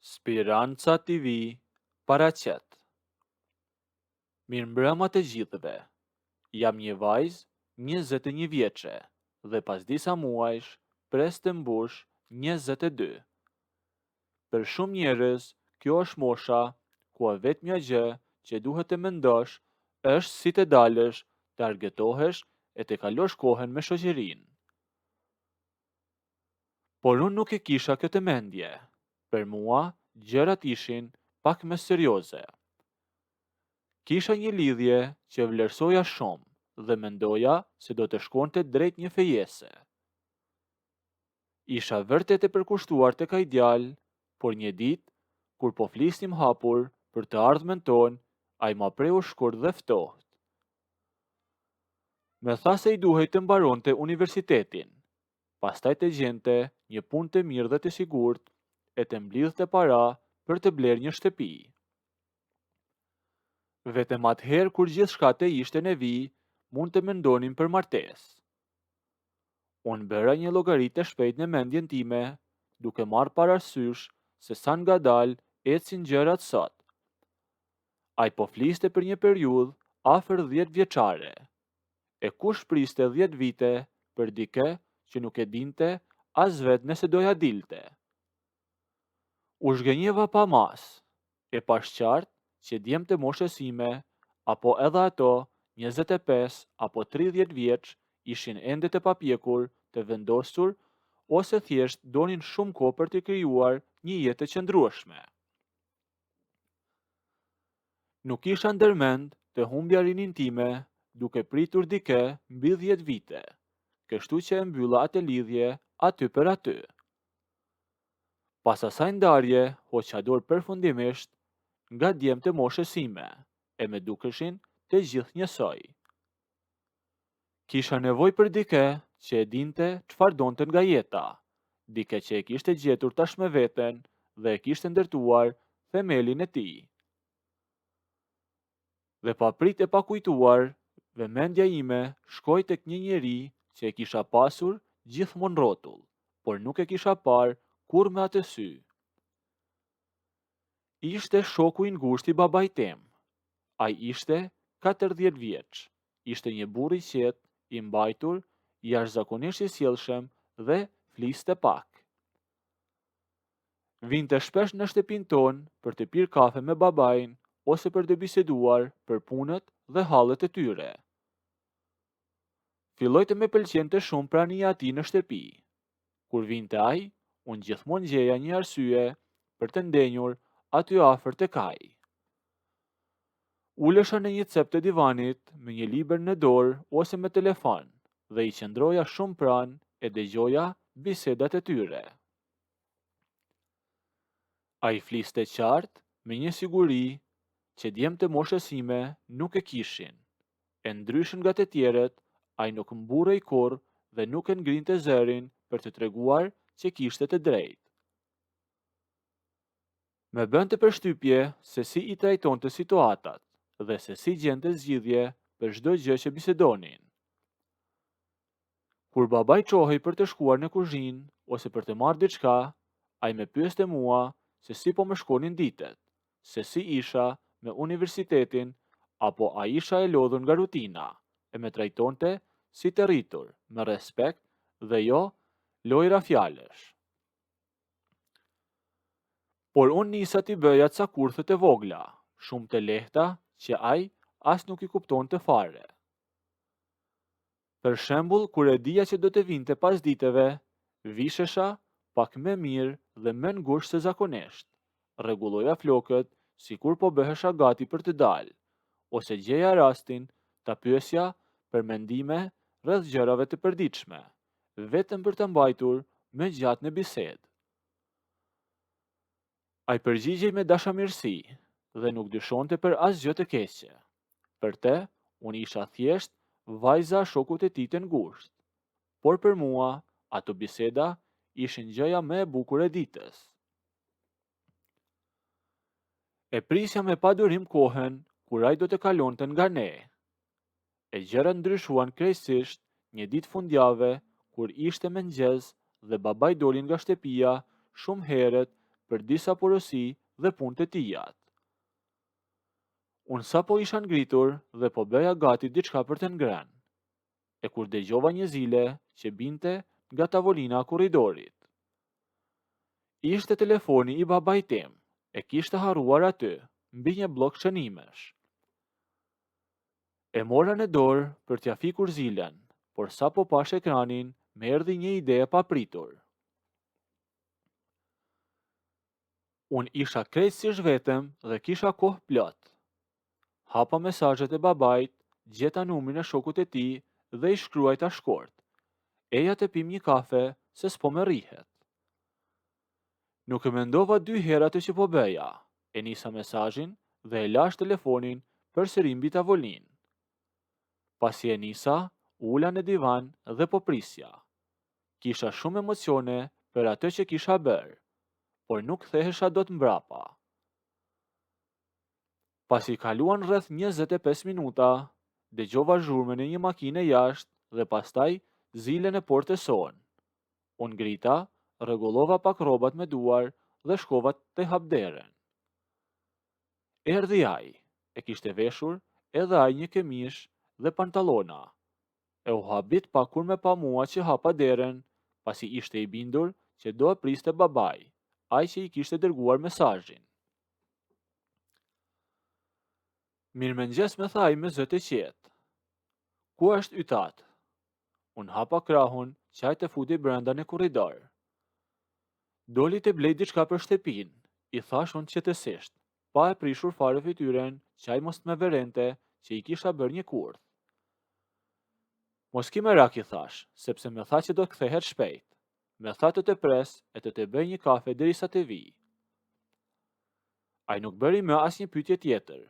Speranca TV paraqet. Mirëmbrëma të gjithëve. Jam një vajzë 21 vjeçe dhe pas disa muajsh pres të mbush 22. Për shumë njerëz, kjo është mosha ku vetmja gjë që duhet të mendosh është si të dalësh, të argëtohesh e të kalosh kohën me shoqërinë. Por unë nuk e kisha këtë mendje. Për mua, gjërat ishin pak më serioze. Kisha një lidhje që vlerësoja shumë dhe mendoja se do të shkonte drejt një fejese. Isha vërtet e përkushtuar tek ai djalë, por një ditë, kur po flisnim hapur për të ardhmen tonë, ai ma preu shkurt dhe ftohtë. Me tha se i duhej të mbaronte universitetin, pastaj të gjente një punë të mirë dhe të sigurt e të mblidhte para për të blerë një shtëpi. Vetëm atëherë kur gjithçka të ishte në vijë, mund të mendonin për martesë. Unë bëra një llogari të shpejtë në mendjen time, duke marrë parasysh se sa ngadalë ecin gjërat sot. Ai po fliste për një periudhë afër 10 vjeçare. E kush priste 10 vite për dikë që nuk e dinte as vetë nëse doja dilte. U zhgënjeva pa mas, e pash qartë që djemt të moshës ime, apo edhe ato 25 apo 30 vjeç, ishin ende të papjekur, të vendosur, ose thjesht donin shumë kohë për të krijuar një jetë të qëndrueshme. Nuk isha ndërmend të humbja rinin time duke pritur dikë mbi 10 vite, kështu që e mbylla atë lidhje aty për aty. Pas asaj ndarje, hoqa dorë përfundimisht nga djemt të moshës ime, e me dukeshin të gjithë njësoj. Kisha nevojë për dikë që e dinte çfarë donte nga jeta, dikë që e kishte gjetur tashmë veten dhe e kishte ndërtuar themelin e tij. Dhe pa prit e pa kujtuar, vëmendja ime shkoi tek një njeri që e kisha pasur gjithmonë rrotull, por nuk e kisha parë kurrë me atë sy. Ishte shoku i ngushtë i babait tim. Ai ishte 40 vjeç. Ishte një burr i qetë, i mbajtur, jashtëzakonisht i sjellshëm dhe fliste pak. Vinte shpesh në shtëpinë tonë për të pirë kafe me babain ose për të biseduar për punët dhe hallet e tyre. Filloi të më pëlqente shumë prania e tij në shtëpi. Kur vinte ai, unë gjithmonë gjeja një arsye për të ndenjur aty afër tek ai. Ulesha në një cep të divanit me një libër në dorë ose me telefon dhe i qëndroja shumë pranë e dëgjoja bisedat e tyre. Ai fliste qartë me një siguri që djemt të moshës ime nuk e kishin. E ndryshën nga të tjerët, ai nuk mburrej kurrë dhe nuk e ngrinte zërin për të treguar që kishte të drejtë. Me bënte përshtypje se si i trajtonte situatat dhe se si gjente zgjidhje për çdo gjë që bisedonin. Kur babai çohej për të shkuar në kuzhinë ose për të marrë diçka, ai më pyeste mua se si po më shkonin ditët, se si isha me universitetin, apo a isha e lodhur nga rutina, e me trajtonte si të rritur, me respekt dhe jo lojra fjalësh. Por unë nisa t'i bëja ca kurthe të vogla, shumë të lehta që ai as nuk i kuptonte fare. Për shembull, kur e dija që do të vinte pas diteve, vishesha pak më mirë dhe më ngushtë se zakonisht. Rregulloja flokët sikur po bëhesha gati për të dalë, ose gjeja rastin ta pyesja për mendime rreth gjërave të përditshme, vetëm për të mbajtur më gjatë në bisedë. Ai përgjigjej me dashamirësi dhe nuk dyshonte për asgjë të keqe. Për te, unë isha thjesht vajza shokut e tij të ngushtë, por për mua ato biseda ishin gjëja më e bukur e ditës. E prisja me padurim kohën kur ai do të kalonte nga ne. E gjërat ndryshuan krejtësisht një ditë fundjavë kur ishte mëngjes dhe babai doli nga shtëpia shumë herët për disa porosi dhe punë të tijat. Unë sa po isha ngritur dhe po bëja gati diçka për të ngrënë, e kur dëgjova një zile që binte nga tavolina e korridorit. Ishte telefoni i babait tim, e kishte harruar aty, mbi një blok shënimesh. E mora në dorë për t'ja fikur zilen, por sa po pash ekranin, më erdhi një ide e papritur. Unë isha krejt si zhvetëm dhe kisha kohë plot. Hapa mesazhet e babait, gjeta numrin e shokut e tij dhe i shkruajta shkurt. Eja të pim një kafe, se s'po më rrihet. Nuk e mendova 2 herë atë që po bëja. E nisa mesazhin dhe e lash telefonin përsëri mbi tavolinë. Pasi e nisa, ula në divan dhe po prisja. Kisha shumë emocione për atë që kisha bërë, por nuk kthehesha dot mbrapa. Pasi kaluan rreth 25 minuta, dëgjova zhurmën e një makine jashtë dhe pastaj zilen e portës sonë. Unë ngrita, rregullova pak rrobat me duar dhe shkova te hapderen. Erdhi ai, e kishte veshur edhe ai një kemish dhe pantallona. E u habit pa kur me pa mua që hapa deren, pasi ishte i bindur që do e priste babai, ai që i kishte dërguar mesazhin. Mirëmëngjes, me tha ai me zë të qetë. Ku është ytat? Unë hapa krahun, qaj të futi brenda në korridor. Doli të blej diçka për shtëpin, i thash unë qetësisht, pa e prishur fare fytyren, qaj mos me verente që i kisha bërë një kurth. Mos ki merak, i thash, sepse me tha që do të kthehet shpejt. Me tha të të pres e të të bëj një kafe derisa të vi. Ai nuk bëri më as një pyetje tjetër.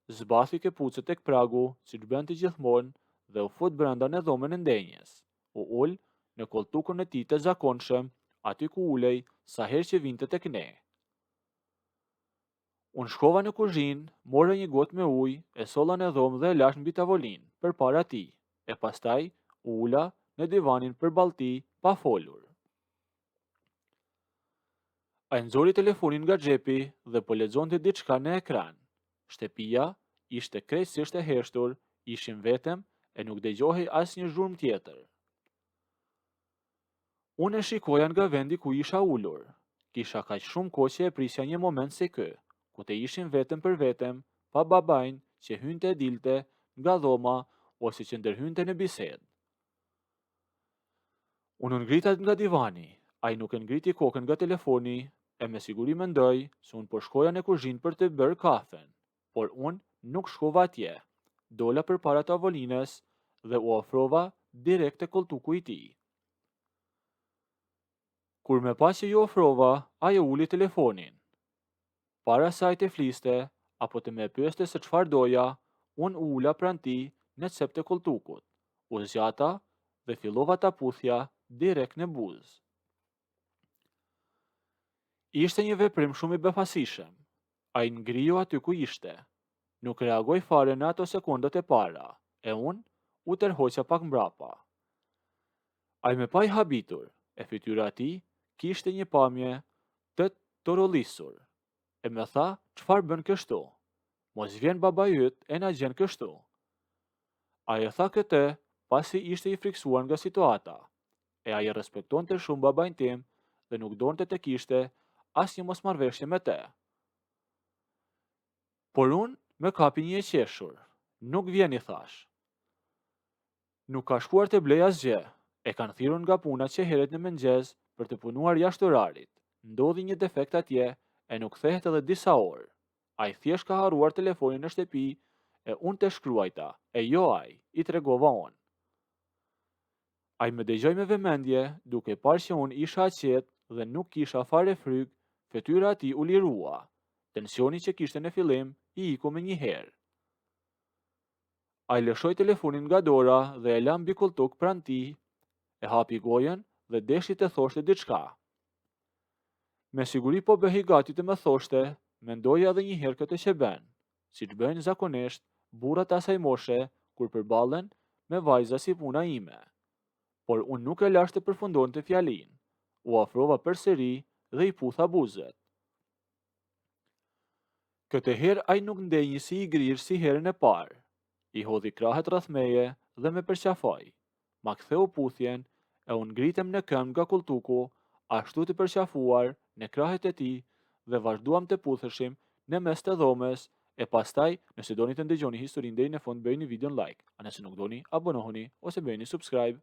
Zbathi këpucët tek pragu, siç bënte gjithmonë, dhe u fut brenda në dhomën e ndenjes. U ul në koltukun e tij të zakonshëm, aty ku ulej sa herë që vinte tek ne. Unë shkova në kuzhinë, mora një gotë me ujë, e solla në dhomë dhe e lash mbi tavolinë, përpara tij, e pastaj u ula në divanin përballë tij pa folur. Ai nxori telefonin nga xhepi dhe po lexonte diçka në ekran. Shtëpia ishte krejtësisht e heshtur, ishim vetëm e nuk dëgjohej asnjë zhurmë tjetër. Unë e shikoja nga vendi ku isha ulur. Kisha kaq shumë kohë që e prisja një moment si ky, ku të ishim vetëm për vetëm, pa babain që hynte e dilte nga dhoma ose që ndërhynte në bisedë. Unë ngritat nga divani, ai nuk e ngriti kokën nga telefoni, e me siguri mendoj se unë po shkoja në kuzhinë për të bërë kafen, por unë nuk shkova atje. Dola përpara tavolines dhe u ofrova direkt te koltuku i tij. Kur me pa që ju ofrova, ai uli telefonin. Para sa ai të fliste, apo të me pyeste se çfarë doja, unë ula pranë tij në cep të koltukut, u zgjata dhe fillova ta puthja direkt në buzë. Ishte një veprim shumë i befasishëm. Ai ngriu aty ku ishte. Nuk reagoj fare në ato sekundat e para, e unë u tërhoqa pak mbrapa. Ai me pa i habitur, e fytyra ati kishte një pamje të torollisur, e me tha, çfarë bën kështu? Mos vjen baba yt e na gjen kështu. Ai e tha këtë pasi ishte i friksuar nga situata, e ai e respektonte shumë babain tim dhe nuk donte të kishte asnjë mosmarrveshje me te. Por unë me kapi një e qeshur. Nuk vjen, i thash. Nuk ka shkuar të blej asgjë, e kanë thirrur nga puna që heret në mëngjes për të punuar jashtë orarit. Ndodhi një defekt atje e nuk kthehet edhe disa orë. Ai thjesht ka harruar telefonin në shtëpi e unë të shkruajta, e jo ai, i tregova unë. Ai më dëgjoi me vëmendje, duke parë që unë isha aqet dhe nuk kisha fare fryg, fytyra e tij u lirua. Tensioni që kishte në fillim i iku me një herë. Ai lëshoi telefonin nga dora dhe e la mbi koltuk pranë tij, e hapi gojen dhe deshi të thoshte diçka. Me siguri po bëhej gati të më thoshte, mendoja edhe një herë këtë që bën, siç bëjnë zakonisht burrat asaj moshe kur përballen me vajza si puna ime. Por unë nuk e lash të përfundonte fjalinë. U ofrova përsëri dhe i putha buzët. Këtë herë ai nuk ndenjë si i grirë si herën e parë. I hodhi krahet rreth meje dhe me përqafoj. Ma ktheu puthjen e unë ngritem në këmbë nga kultuku, ashtu të përqafuar në krahet e tij dhe vazhduam të putheshim në mes të dhomes e pastaj nëse doni të ndëgjoni historinë deri në fund bëjeni videon like, a nëse nuk doni abonohuni ose bëjeni subscribe.